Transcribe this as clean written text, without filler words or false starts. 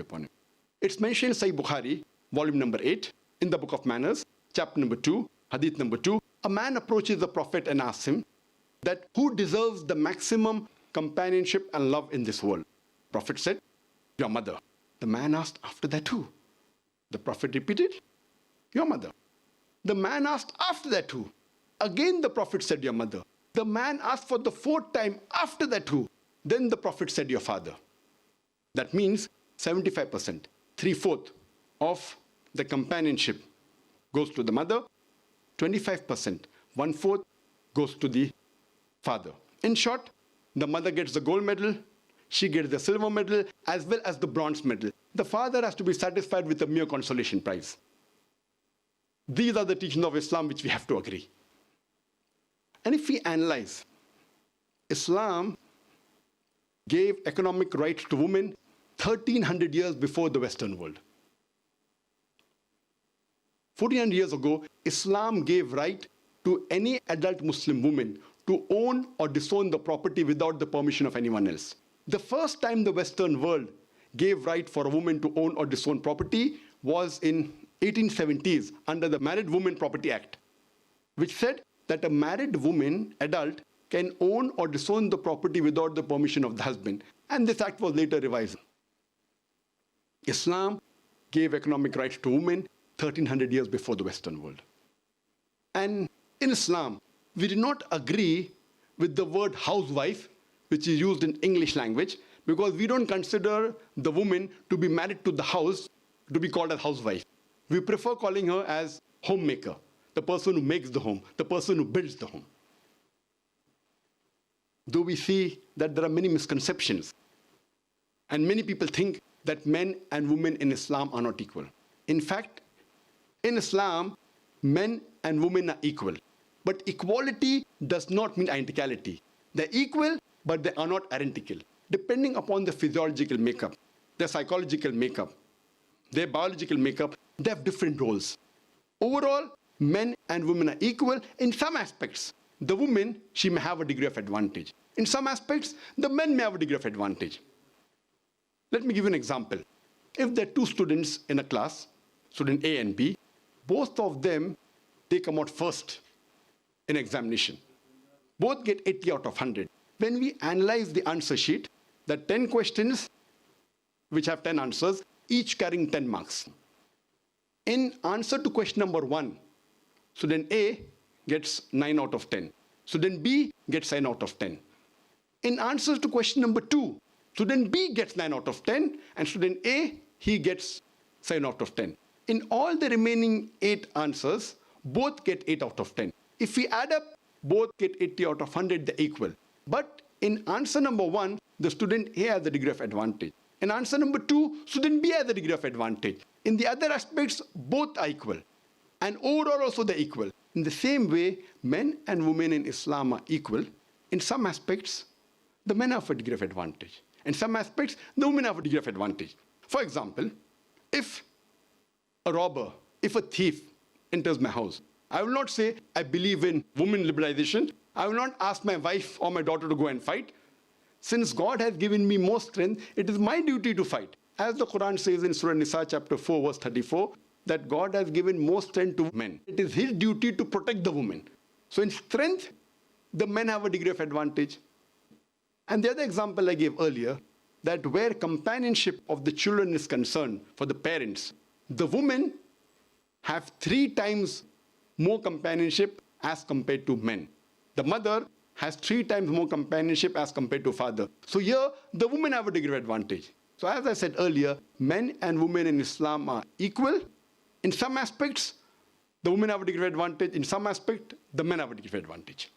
upon him. It's mentioned in Sahih Bukhari, volume number 8, in the book of manners, chapter number 2, hadith number 2. A man approaches the Prophet and asks him that who deserves the maximum companionship and love in this world? Prophet said, your mother. The man asked, after that who? The Prophet repeated, your mother. The man asked, after that who? Again the Prophet said, your mother. The man asked for the fourth time, after that who? Then the Prophet said, your father. That means 75%, 3/4 of the companionship goes to the mother, 25%, 1/4 goes to the father. In short, the mother gets the gold medal, she gets the silver medal, as well as the bronze medal. The father has to be satisfied with a mere consolation prize. These are the teachings of Islam which we have to agree. And if we analyze, Islam gave economic rights to women 1300 years before the Western world. 1400 years ago, Islam gave right to any adult Muslim woman to own or disown the property without the permission of anyone else. The first time the Western world gave right for a woman to own or disown property was in 1870s under the Married Women Property Act, which said that a married woman, adult, can own or disown the property without the permission of the husband. And this act was later revised. Islam gave economic rights to women 1300 years before the Western world. And in Islam, we do not agree with the word housewife, which is used in English language, because we don't consider the woman to be married to the house to be called as housewife. We prefer calling her as homemaker, the person who makes the home, the person who builds the home. Though we see that there are many misconceptions, and many people think that men and women in Islam are not equal. In fact, in Islam, men and women are equal. But equality does not mean identicality. They're equal, but they are not identical. Depending upon the physiological makeup, their psychological makeup, their biological makeup, they have different roles. Overall, men and women are equal in some aspects. The woman, she may have a degree of advantage. In some aspects, the men may have a degree of advantage. Let me give you an example. If there are two students in a class, student A and B, both of them, they come out first in examination. Both get 80 out of 100. When we analyze the answer sheet, the 10 questions which have 10 answers, each carrying 10 marks. In answer to question number 1, student A gets 9 out of 10. Student B gets 9 out of 10. In answer to question number 2, student B gets 9 out of 10, and student A, he gets 7 out of 10. In all the remaining 8 answers, both get 8 out of 10. If we add up, both get 80 out of 100, they're equal. But in answer number 1, the student A has a degree of advantage. In answer number 2, student B has a degree of advantage. In the other aspects, both are equal. And overall also they're equal. In the same way, men and women in Islam are equal. In some aspects, the men have a degree of advantage. In some aspects, the women have a degree of advantage. For example, if a robber, if a thief enters my house, I will not say, I believe in women liberalization. I will not ask my wife or my daughter to go and fight. Since God has given me more strength, it is my duty to fight. As the Quran says in Surah Nisa chapter 4 verse 34, that God has given more strength to men. It is his duty to protect the women. So in strength, the men have a degree of advantage. And the other example I gave earlier, that where companionship of the children is concerned for the parents, the women have 3 times more companionship as compared to men. The mother has 3 times more companionship as compared to father. So here, the women have a degree of advantage. So as I said earlier, men and women in Islam are equal. In some aspects, the women have a degree of advantage. In some aspect, the men have a degree of advantage.